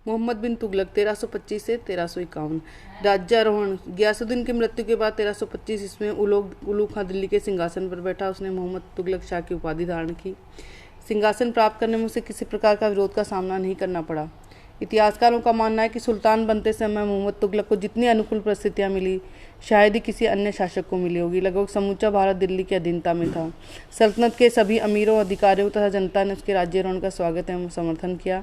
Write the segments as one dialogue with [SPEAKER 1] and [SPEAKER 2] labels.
[SPEAKER 1] मोहम्मद बिन तुगलक 1325 से 1351। राज्यारोहण। गियासुद्दीन की मृत्यु के बाद 1325 ईस्वी में उलू खां दिल्ली के सिंहासन पर बैठा। उसने मोहम्मद तुगलक शाह की उपाधि धारण की। सिंहासन प्राप्त करने में उसे किसी प्रकार का विरोध का सामना नहीं करना पड़ा। इतिहासकारों का मानना है कि सुल्तान बनते समय मोहम्मद तुगलक को जितनी अनुकूल परिस्थितियां मिली, शायद ही किसी अन्य शासक को मिली होगी। लगभग समूचा भारत दिल्ली की अधीनता में था। सल्तनत के सभी अमीरों, अधिकारियों तथा जनता ने उसके राज्यारोहण का स्वागत एवं समर्थन किया।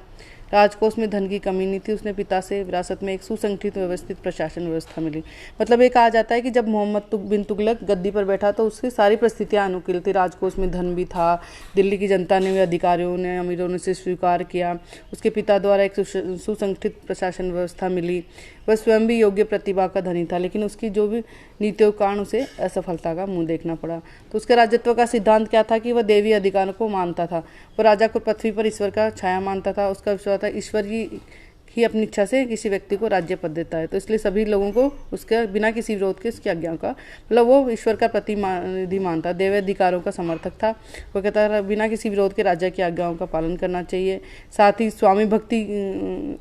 [SPEAKER 1] राजकोष में धन की कमी नहीं थी। उसने पिता से विरासत में एक सुसंगठित व्यवस्थित प्रशासन व्यवस्था मिली। मतलब ये कहा जाता है कि जब मोहम्मद बिन तुगलक गद्दी पर बैठा तो उसकी सारी परिस्थितियां अनुकूल थी। राजकोष में धन भी था, दिल्ली की जनता ने, अधिकारियों ने, अमीरों ने उसे स्वीकार किया। उसके पिता द्वारा एक सुसंगठित प्रशासन व्यवस्था मिली। वह स्वयं भी योग्य प्रतिभा का धनी था, लेकिन उसकी जो भी नीतियों के कारण उसे असफलता का मुंह देखना पड़ा। तो उसके राजत्व का सिद्धांत क्या था कि वह देवी अधिकारों को मानता था। वह राजा को पृथ्वी पर ईश्वर का छाया मानता था। उसका विश्वास था ईश्वर ही अपनी इच्छा से किसी व्यक्ति को राज्य पद देता है, तो इसलिए सभी लोगों को उसके बिना किसी विरोध के उसकी आज्ञा का, मतलब वो ईश्वर का प्रतिनिधि मानता, देवी अधिकारों का समर्थक था। वो कहता था बिना किसी विरोध के राजा की आज्ञाओं का पालन करना चाहिए। साथ ही स्वामी भक्ति,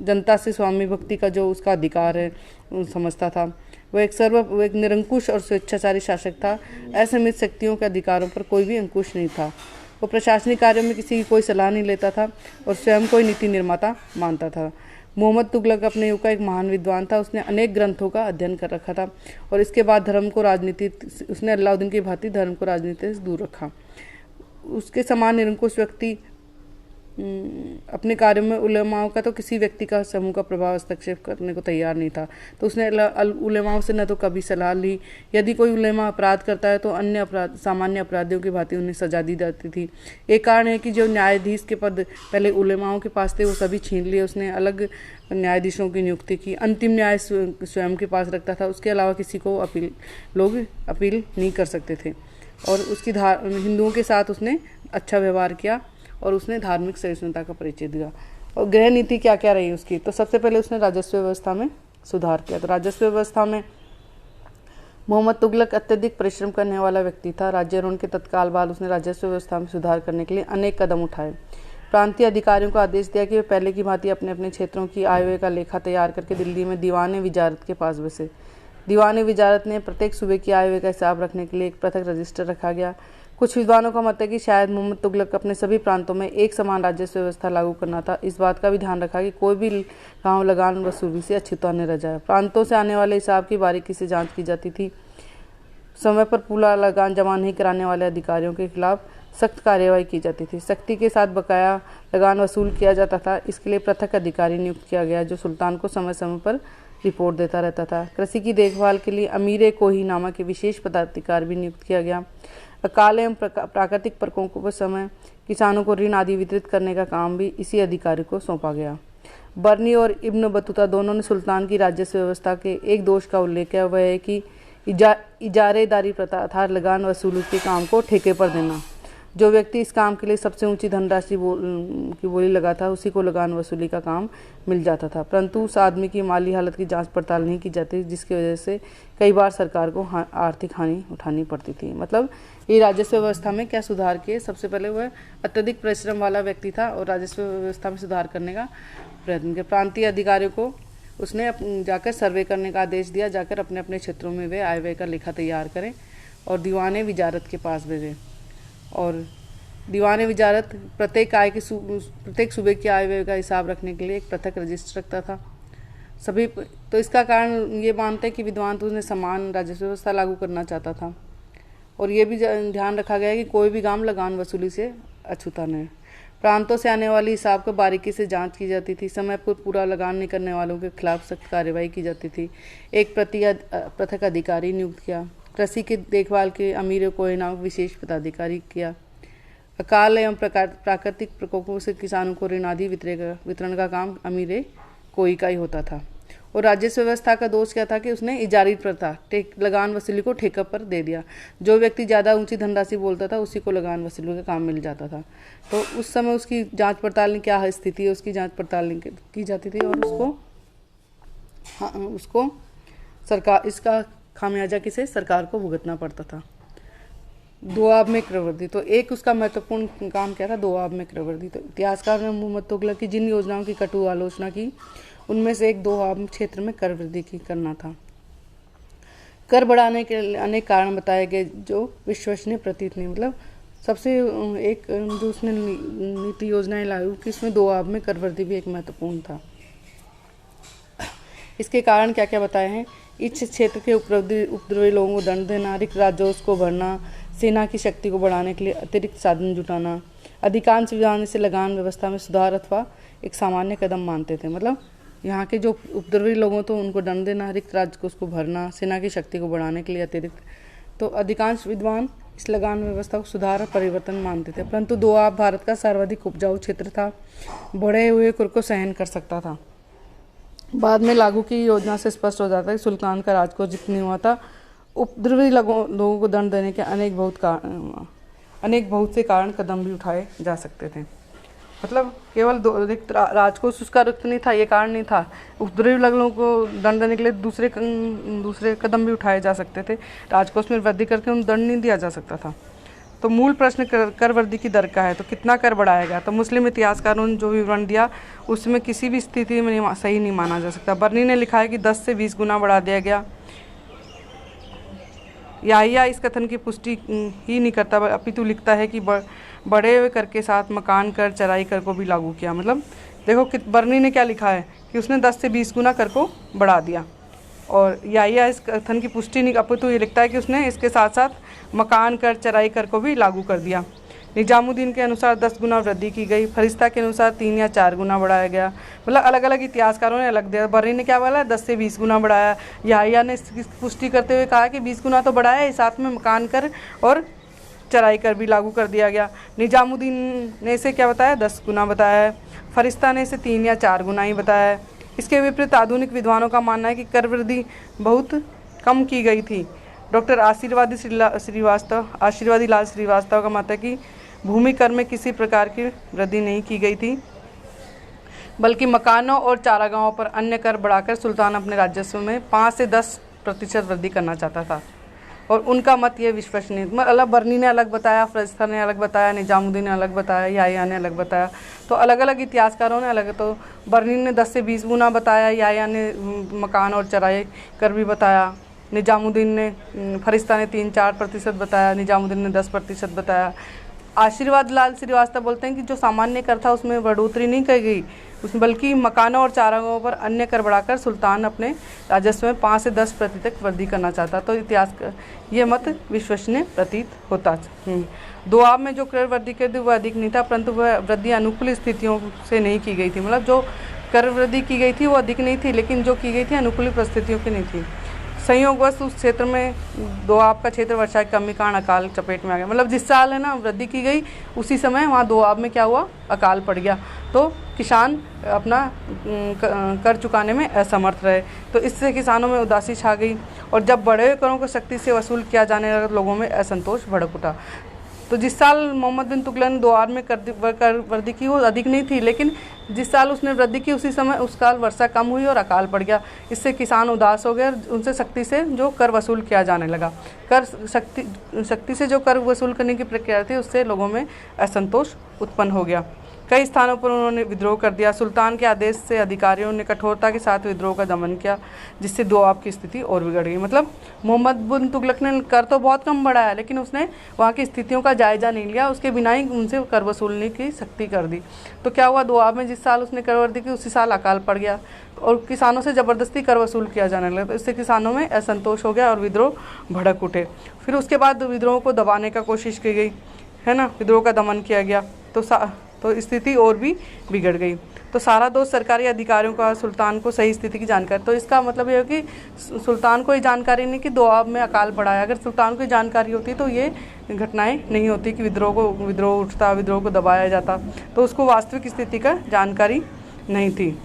[SPEAKER 1] जनता से स्वामी भक्ति का जो उसका अधिकार है समझता था। वो एक निरंकुश और स्वेच्छाचारी शासक था। असीमित शक्तियों के अधिकारों पर कोई भी अंकुश नहीं था। वो प्रशासनिक कार्यों में किसी की कोई सलाह नहीं लेता था और स्वयं कोई नीति निर्माता मानता था। मोहम्मद तुगलक अपने युग का एक महान विद्वान था। उसने अनेक ग्रंथों का अध्ययन कर रखा था और इसके बाद उसने अलाउद्दीन की भांति धर्म को राजनीति से दूर रखा। उसके समान निरंकुश व्यक्ति अपने कार्यों में उलेमाओं का तो किसी व्यक्ति का समूह का प्रभाव हस्तक्षेप करने को तैयार नहीं था। तो उसने उलेमाओं से न तो कभी सलाह ली। यदि कोई उलेमा अपराध करता है तो सामान्य अपराधियों की भांति उन्हें सजा दी जाती थी। एक कारण है कि जो न्यायाधीश के पद पहले उलेमाओं के पास थे वो सभी छीन लिए। उसने अलग न्यायाधीशों की नियुक्ति की। अंतिम न्याय स्वयं के पास रखता था। उसके अलावा किसी को अपील नहीं कर सकते थे। और उसकी हिंदुओं के साथ उसने अच्छा व्यवहार किया और उसने धार्मिक सहिष्णुता का परिचय दिया। और गृह नीति क्या क्या रही उसकी, तो सबसे पहले उसने राजस्व व्यवस्था में सुधार किया। तो राजस्व व्यवस्था में मोहम्मद तुगलक अत्यधिक परिश्रम करने वाला व्यक्ति था। राज्यारोहण के तत्काल बाद उसने राजस्व व्यवस्था में सुधार करने के लिए अनेक कदम उठाए। प्रांतीय अधिकारियों को आदेश दिया कि वे पहले की भांति अपने अपने क्षेत्रों की आय व्यय का लेखा तैयार करके दिल्ली में दीवान विजारत के पास बसे। दीवान विजारत ने प्रत्येक सूबे की आय व्यय का हिसाब रखने के लिए एक पृथक रजिस्टर रखा गया। कुछ विद्वानों का मत है कि शायद मोहम्मद तुगलक अपने सभी प्रांतों में एक समान राजस्व व्यवस्था लागू करना था। इस बात का भी ध्यान रखा कि कोई भी गांव लगान वसूली से अछूता न रह जाए। प्रांतों से आने वाले हिसाब की बारीकी से जांच की जाती थी। समय पर पूरा लगान जमा नहीं कराने वाले अधिकारियों के खिलाफ सख्त कार्यवाही की जाती थी। सख्ती के साथ बकाया लगान वसूल किया जाता था। इसके लिए पृथक अधिकारी नियुक्त किया गया जो सुल्तान को समय समय पर रिपोर्ट देता रहता था। कृषि की देखभाल के लिए अमीर कोही नामक विशेष पदाधिकारी भी नियुक्त किया गया। अकाल एवं प्राकृतिक प्रकोपों के समय किसानों को ऋण आदि वितरित करने का काम भी इसी अधिकारी को सौंपा गया। बर्नी और इब्न बतूता दोनों ने सुल्तान की राजस्व व्यवस्था के एक दोष का उल्लेख किया, वह है कि इजारेदारी प्रथा अर्थात लगान वसूली के काम को ठेके पर देना। जो व्यक्ति इस काम के लिए सबसे ऊंची धनराशि की बोली लगाता उसी को लगान वसूली का काम मिल जाता था, परंतु उस आदमी की माली हालत की जांच पड़ताल नहीं की जाती, जिसकी वजह से कई बार सरकार को आर्थिक हानि उठानी पड़ती थी। मतलब ये राजस्व व्यवस्था में क्या सुधार किए, सबसे पहले वह अत्यधिक परिश्रम वाला व्यक्ति था और राजस्व व्यवस्था में सुधार करने का प्रयत्न किया। प्रांतीय अधिकारियों को उसने जाकर सर्वे करने का आदेश दिया, जाकर अपने अपने क्षेत्रों में वे आय व्यय का लेखा तैयार करें और दीवान विजारत के पास भेजें। और दीवान विजारत प्रत्येक सूबे की आय व्यय का हिसाब रखने के लिए एक पृथक रजिस्टर रखता था। सभी तो इसका कारण ये मानते हैं कि विद्वान तो उसने समान राजस्व व्यवस्था लागू करना चाहता था और ये भी ध्यान रखा गया कि कोई भी काम लगान वसूली से अछूता नहीं। प्रांतों से आने वाली हिसाब को बारीकी से जांच की जाती थी। समय पर पूरा लगान नहीं करने वालों के खिलाफ सख्त कार्रवाई की जाती थी। एक पृथक अधिकारी नियुक्त किया। कृषि की देखभाल के अमीर को नामक विशेष पदाधिकारी किया। अकाल एवं प्राकृतिक प्रकोपों से किसानों को ऋण आदि वितरण का काम अमीर कोई का ही होता था। और राजस्व व्यवस्था का दोष क्या था कि उसने इजारी प्रथा लगान वसूली को ठेका पर दे दिया। जो व्यक्ति ज़्यादा ऊंची धनराशि बोलता था उसी को लगान वसूली का काम मिल जाता था। तो उस समय उसकी जांच पड़ताल क्या स्थिति है उसकी जांच पड़ताल की जाती थी और उसको सरकार इसका खामियाजा किसे सरकार को भुगतना पड़ता था। दोआब में क्रयवृद्धि, तो एक उसका महत्वपूर्ण काम क्या था, दोआब में क्रयवृद्धि। तो इतिहासकार ने मोहम्मद तुगलक की जिन योजनाओं की कटु आलोचना की उनमें से एक दोआब क्षेत्र में कर वृद्धि की करना था। कर बढ़ाने के अनेक कारण बताए गए जो विश्वसनीय प्रतीत नहीं, मतलब सबसे एक जो उसने नीति योजनाएं लागू की उसमें दोआब में कर वृद्धि भी एक महत्वपूर्ण था। इसके कारण क्या क्या बताए हैं? इस क्षेत्र के उपद्रवी लोगों को दंड देना, रिक्त राजस्व को भरना, सेना की शक्ति को बढ़ाने के लिए अतिरिक्त साधन जुटाना, अधिकांश विधान से लगान व्यवस्था में सुधार अथवा एक सामान्य कदम मानते थे। मतलब यहाँ के जो उपद्रवी लोगों तो उनको दंड देना, रिक्त राजस्व को भरना, सेना की शक्ति को बढ़ाने के लिए अतिरिक्त, तो अधिकांश विद्वान इस लगान व्यवस्था को सुधार और परिवर्तन मानते थे। परंतु दोआब भारत का सर्वाधिक उपजाऊ क्षेत्र था, बढ़े हुए कर को सहन कर सकता था। बाद में लागू की योजना से स्पष्ट हो जाता है कि सुल्तान का राजकोष जितनी हुआ था, उपद्रवी लोगों को दंड देने के अनेक बहुत से कारण कदम भी उठाए जा सकते थे। मतलब केवल रिक्त राजकोष उसका रिक्त नहीं था, ये कारण नहीं था, उपद्रवी लोगों को दंड देने के लिए दूसरे कदम भी उठाए जा सकते थे। राजकोष में वृद्धि करके उन्हें दंड नहीं दिया जा सकता था। तो मूल प्रश्न कर वृद्धि की दर का है, तो कितना कर बढ़ाया गया? तो मुस्लिम इतिहासकारों ने जो विवरण दिया उसमें किसी भी स्थिति में सही नहीं माना जा सकता। बर्नी ने लिखा है कि 10 से 20 गुना बढ़ा दिया गया। याहिया इस कथन की पुष्टि ही नहीं करता, अपितु लिखता है कि बढ़े हुए कर के साथ मकान कर, चराई कर को भी लागू किया। मतलब देखो कि बर्नी ने क्या लिखा है कि उसने 10 से 20 गुना कर को बढ़ा दिया, और याहिया इस कथन की पुष्टि नहीं, अपितु ये लिखता है कि उसने इसके साथ साथ मकान कर, चराई कर को भी लागू कर दिया। निजामुद्दीन के अनुसार 10 गुना वृद्धि की गई, फरिश्ता के अनुसार 3 या 4 गुना बढ़ाया गया। मतलब अलग अलग इतिहासकारों ने अलग दिया। बर्नी ने क्या बोला? 10 से 20 गुना बढ़ाया। याहिया ने इसकी पुष्टि करते हुए कहा कि 20 गुना तो बढ़ाया, साथ में मकान कर और चराई कर भी लागू कर दिया गया। निजामुद्दीन ने इसे क्या बताया? 10 गुना बताया है। फरिश्ता ने इसे 3 या 4 गुना ही बताया है। इसके विपरीत आधुनिक विद्वानों का मानना है कि कर वृद्धि बहुत कम की गई थी। डॉक्टर आशीर्वादी लाल श्रीवास्तव का मत है कि भूमि कर में किसी प्रकार की वृद्धि नहीं की गई थी, बल्कि मकानों और चारागाहों पर अन्य कर बढ़ाकर सुल्तान अपने राजस्व में 5 से 10% वृद्धि करना चाहता था, और उनका मत ये विश्वसनीय। मतलब बर्नी ने अलग बताया, फरिश्ता ने अलग बताया, निजामुद्दीन ने अलग बताया, याहिया ने अलग बताया। तो अलग अलग इतिहासकारों ने अलग, तो बर्नी ने 10 से 20 गुना बताया, याहिया ने मकान और चराई कर भी बताया, निजामुद्दीन ने फरिश्ता ने 3-4% बताया, निजामुद्दीन ने 10% बताया। आशीर्वाद लाल श्रीवास्तव बोलते हैं कि जो सामान्य कर था उसमें बढ़ोतरी नहीं की गई, उसमें बल्कि मकानों और चारागाहों पर अन्य कर बढ़ाकर सुल्तान अपने राजस्व में 5 से 10% वृद्धि करना चाहता। तो इतिहास ये मत विश्वसनीय प्रतीत होता। दोआब में जो कर वृद्धि कर दी वह अधिक नहीं था, परंतु वह वृद्धि अनुकूल स्थितियों से नहीं की गई थी। मतलब जो कर वृद्धि की गई थी वो अधिक नहीं थी, लेकिन जो की गई थी अनुकूल परिस्थितियों की नहीं थी। संयोगवश उस क्षेत्र में दोआब का क्षेत्र वर्षा की कमी कारण अकाल चपेट में आ गया। मतलब जिस साल है ना वृद्धि की गई, उसी समय वहाँ दोआब में क्या हुआ? अकाल पड़ गया। तो किसान अपना कर चुकाने में असमर्थ रहे, तो इससे किसानों में उदासी छा गई, और जब बड़े हुए करों को सख्ती से वसूल किया जाने लगा, लोगों में असंतोष भड़क उठा। तो जिस साल मोहम्मद बिन तुगलक ने दोआब में कर वृद्धि की वो अधिक नहीं थी, लेकिन जिस साल उसने वृद्धि की उसी समय उस साल वर्षा कम हुई और अकाल पड़ गया। इससे किसान उदास हो गए, उनसे सख्ती से जो कर वसूल किया जाने लगा। कर सख्ती से जो कर वसूल करने की प्रक्रिया थी उससे लोगों में असंतोष उत्पन्न हो गया। कई स्थानों पर उन्होंने विद्रोह कर दिया। सुल्तान के आदेश से अधिकारियों ने कठोरता के साथ विद्रोह का दमन किया, जिससे दोआब की स्थिति और बिगड़ गई। मतलब मोहम्मद बिन तुगलक ने कर तो बहुत कम बढ़ाया, लेकिन उसने वहाँ की स्थितियों का जायजा नहीं लिया, उसके बिना ही उनसे कर वसूलने की सख्ती कर दी। तो क्या हुआ? दोआब में जिस साल उसने कर वृद्धि की उसी साल अकाल पड़ गया, और किसानों से ज़बरदस्ती कर वसूल किया जाने लगा। तो इससे किसानों में असंतोष हो गया और विद्रोह भड़क उठे। फिर उसके बाद विद्रोह को दबाने का कोशिश की गई, है ना, विद्रोह का दमन किया गया, तो स्थिति और भी बिगड़ गई। तो सारा दोष सरकारी अधिकारियों का सुल्तान को सही स्थिति की जानकारी। तो इसका मतलब ये है कि सुल्तान को ये जानकारी नहीं कि दोआब में अकाल पड़ा है। अगर सुल्तान को जानकारी होती तो ये घटनाएं नहीं होती कि विद्रोह उठता, विद्रोह को दबाया जाता। तो उसको वास्तविक स्थिति का जानकारी नहीं थी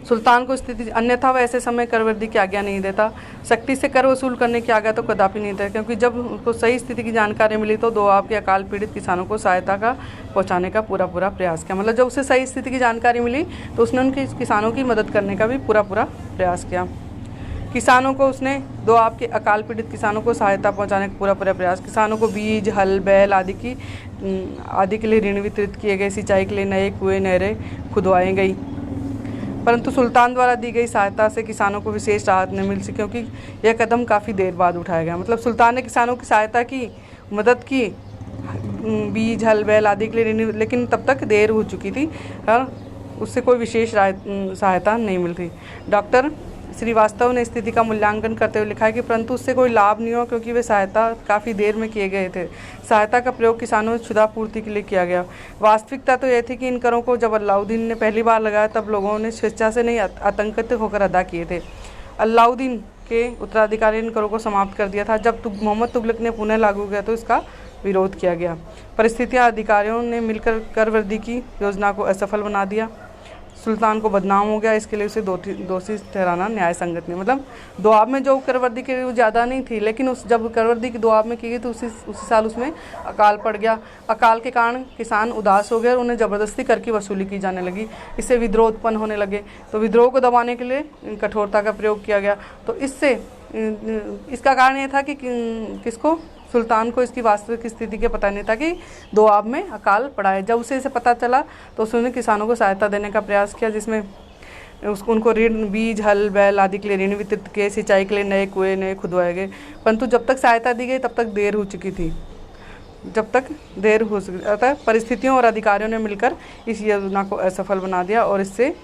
[SPEAKER 1] सुल्तान को स्थिति, अन्यथा वह ऐसे समय कर वृद्धि की आज्ञा नहीं देता। सख्ती से कर वसूल करने की आज्ञा तो कदापि नहीं था, क्योंकि जब उसको सही स्थिति की जानकारी मिली तो दोआब के अकाल पीड़ित किसानों को सहायता का पहुंचाने का पूरा प्रयास किया। मतलब जब उसे सही स्थिति की जानकारी मिली तो उसने उनके किसानों की मदद करने का भी पूरा प्रयास किया। किसानों को उसने दोआब के अकाल पीड़ित किसानों को सहायता पहुँचाने का पूरा प्रयास। किसानों को बीज, हल, बैल आदि के लिए ऋण वितरित किए गए। सिंचाई के लिए नए कुएँ, नहरें खुदवाई गई। परंतु सुल्तान द्वारा दी गई सहायता से किसानों को विशेष राहत नहीं मिल सकी, क्योंकि यह कदम काफ़ी देर बाद उठाया गया। मतलब सुल्तान ने किसानों की सहायता की, मदद की, बीज, हल, बैल आदि के लिए, लेकिन तब तक देर हो चुकी थी और उससे कोई विशेष सहायता नहीं मिल रही। डॉक्टर श्रीवास्तव ने स्थिति का मूल्यांकन करते हुए लिखा है कि परंतु उससे कोई लाभ नहीं हुआ, क्योंकि वे सहायता काफ़ी देर में किए गए थे। सहायता का प्रयोग किसानों में क्षुधापूर्ति के लिए किया गया। वास्तविकता तो यह थी कि इन करों को जब अलाउद्दीन ने पहली बार लगाया तब लोगों ने स्वेच्छा से नहीं, आतंकित होकर अदा किए थे। अलाउद्दीन के उत्तराधिकारी इन करों को समाप्त कर दिया था। जब मोहम्मद तुगलक ने पुनः लागू किया तो इसका विरोध किया गया। परिस्थितियाँ अधिकारियों ने मिलकर कर वृद्धि की योजना को असफल बना दिया। सुल्तान को बदनाम हो गया, इसके लिए उसे दोषी ठहराना न्याय संगत नहीं। मतलब दोआब में जो करवर्दी की वो ज़्यादा नहीं थी, लेकिन उस जब करवर्दी की दोआब में की गई तो उसी साल उसमें अकाल पड़ गया। अकाल के कारण किसान उदास हो गए और उन्हें ज़बरदस्ती कर की वसूली की जाने लगी। इससे विद्रोह उत्पन्न होने लगे। तो विद्रोह को दबाने के लिए कठोरता का प्रयोग किया गया। तो इसका कारण ये था कि किसको, सुल्तान को इसकी वास्तविक स्थिति के पता नहीं था कि दोआब में अकाल पड़ा है। जब उसे इसे पता चला तो उसने किसानों को सहायता देने का प्रयास किया, जिसमें उनको ऋण, बीज, हल, बैल आदि के लिए ऋण वितरित किए, सिंचाई के लिए नए कुएं नए खुदवाए गए। परंतु जब तक सहायता दी गई तब तक देर हो चुकी थी। अतः परिस्थितियों और अधिकारियों ने मिलकर इस योजना को असफल बना दिया और इससे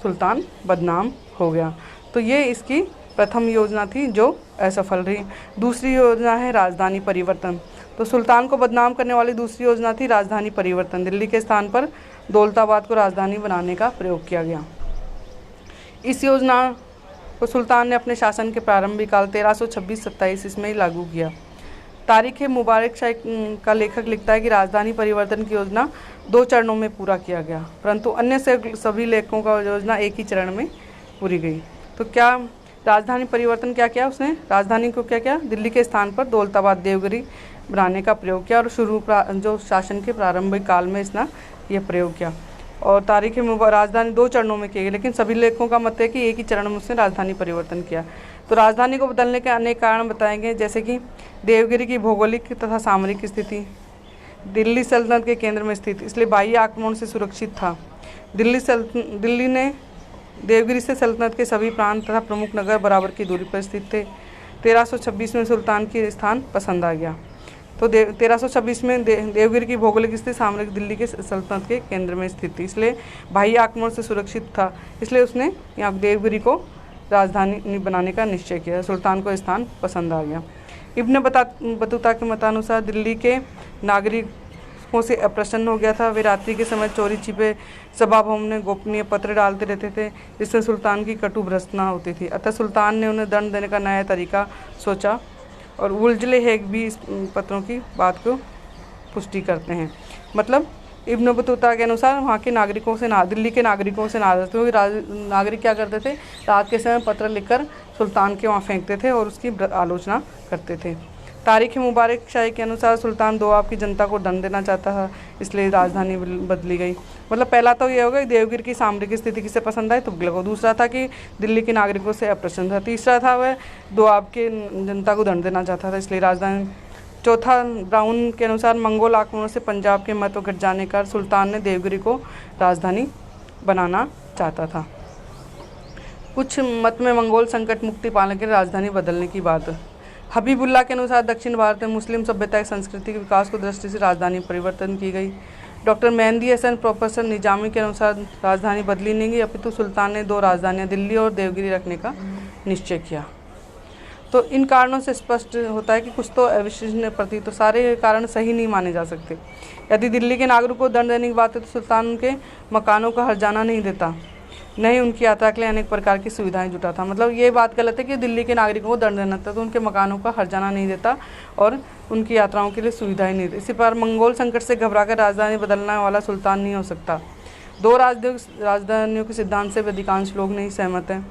[SPEAKER 1] सुल्तान बदनाम हो गया। तो ये इसकी प्रथम योजना थी जो असफल रही। दूसरी योजना है राजधानी परिवर्तन। तो सुल्तान को बदनाम करने वाली दूसरी योजना थी राजधानी परिवर्तन। दिल्ली के स्थान पर दौलताबाद को राजधानी बनाने का प्रयोग किया गया। इस योजना को सुल्तान ने अपने शासन के प्रारंभिक काल 1326-27 इसमें ही लागू किया। तारीख मुबारक शाह का लेखक लिखता है कि राजधानी परिवर्तन की योजना 2 चरणों में पूरा किया गया, परंतु अन्य सभी लेखकों का योजना एक ही चरण में पूरी गई। तो क्या राजधानी परिवर्तन क्या किया उसने? राजधानी को क्या किया, दिल्ली के स्थान पर दौलताबाद देवगिरी बनाने का प्रयोग किया और जो शासन के प्रारंभिक काल में इसने यह प्रयोग किया। और तारीख राजधानी 2 चरणों में की गई, लेकिन सभी लेखकों का मत है कि एक ही चरण में उसने राजधानी परिवर्तन किया। तो राजधानी को बदलने के अनेक कारण बताएंगे, जैसे कि देवगिरी की भौगोलिक तथा सामरिक स्थिति, दिल्ली सल्तनत के केंद्र में स्थित, इसलिए बाह्य आक्रमण से सुरक्षित था। दिल्ली ने देवगिरी से सल्तनत के सभी प्रांत तथा प्रमुख नगर बराबर की दूरी पर स्थित थे। 1326 में सुल्तान की स्थान पसंद आ गया। तो 1326 में देवगिरी की भौगोलिक स्थिति सामरिक दिल्ली के सल्तनत के केंद्र में स्थित थी, इसलिए बाह्य आक्रमण से सुरक्षित था, इसलिए उसने यहाँ देवगिरी को राजधानी बनाने का निश्चय किया। सुल्तान को स्थान पसंद आ गया। इब्न बतूता के मतानुसार दिल्ली के नागरिकों से अप्रसन्न हो गया था। वे रात्रि के समय चोरी छिपे सभा भवन में गोपनीय पत्र डालते रहते थे, जिससे सुल्तान की कटु भर्त्सना होती थी। अतः सुल्तान ने उन्हें दंड देने का नया तरीका सोचा और उलजले हेग भी इस पत्रों की बात को पुष्टि करते हैं। मतलब इब्न बतूता के अनुसार वहाँ के नागरिकों से दिल्ली के नागरिकों से नाराज थे, क्योंकि नागरिक क्या करते थे, रात के समय पत्र लिखकर सुल्तान के वहाँ फेंकते थे और उसकी आलोचना करते थे। तारीख मुबारक शाही के अनुसार सुल्तान दोआब की जनता को दंड देना चाहता था, इसलिए राजधानी बदली गई। मतलब पहला तो ये होगा देवगिरी की सामरिक स्थिति किसे पसंद आई, तुगलक को। दूसरा था कि दिल्ली के नागरिकों से अप्रसन्न था। तीसरा था वह दोआब के जनता को दंड देना चाहता था, इसलिए राजधानी। चौथा, ब्राउन के अनुसार मंगोल आक्रमण से पंजाब के महत्व घट जाने का सुल्तान ने देवगिरी को राजधानी बनाना चाहता था। कुछ मत में मंगोल संकट मुक्ति पाने के लिए राजधानी बदलने की बात। हबीबुल्लाह के अनुसार दक्षिण भारत में मुस्लिम सभ्यता की संस्कृति के विकास को दृष्टि से राजधानी परिवर्तन की गई। डॉक्टर मेहंदी हसन प्रोफेसर निजामी के अनुसार राजधानी बदली नहीं गई, अपितु सुल्तान ने 2 राजधानियां दिल्ली और देवगिरी रखने का निश्चय किया। तो इन कारणों से स्पष्ट होता है कि कुछ तो अविश्वसनीय प्रतीत, तो सारे कारण सही नहीं माने जा सकते। यदि दिल्ली के नागरिकों को दंड देने की बात है तो सुल्तान उनके मकानों का हर्जाना नहीं देता, नहीं उनकी यात्रा के लिए अनेक प्रकार की सुविधाएं जुटा था। मतलब ये बात गलत है कि दिल्ली के नागरिकों को दंड देना था, तो उनके मकानों का हर्जाना नहीं देता और उनकी यात्राओं के लिए सुविधाएं नहीं देती। इसी पर मंगोल संकट से घबराकर राजधानी बदलने वाला सुल्तान नहीं हो सकता। 2 राजधानियों के सिद्धांत से अधिकांश लोग नहीं सहमत हैं।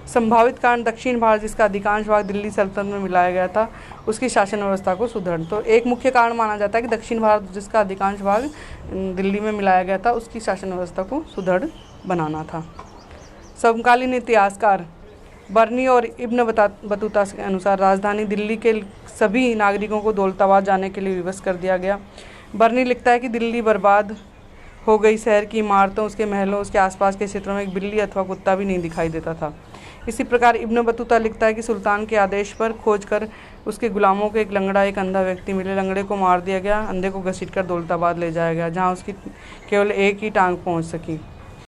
[SPEAKER 1] संभावित कारण दक्षिण भारत, जिसका अधिकांश भाग दिल्ली सल्तनत में मिलाया गया था, उसकी शासन व्यवस्था को सुदृढ़। तो एक मुख्य कारण माना जाता है कि दक्षिण भारत, जिसका अधिकांश भाग दिल्ली में मिलाया गया था, उसकी शासन व्यवस्था को सुदृढ़ बनाना था। समकालीन इतिहासकार बर्नी और इब्न बतूता के अनुसार राजधानी दिल्ली के सभी नागरिकों को दौलताबाद जाने के लिए विवश कर दिया गया। बर्नी लिखता है कि दिल्ली बर्बाद हो गई। शहर की इमारतों, उसके महलों, उसके आसपास के क्षेत्रों में एक बिल्ली अथवा कुत्ता भी नहीं दिखाई देता था। इसी प्रकार इब्न बतूता लिखता है कि सुल्तान के आदेश पर खोज कर उसके गुलामों को एक लंगड़ा, एक अंधा व्यक्ति मिले। लंगड़े को मार दिया गया, अंधे को घसीटकर दौलताबाद ले जाया गया, जहाँ उसकी केवल एक ही टांग पहुँच सकी।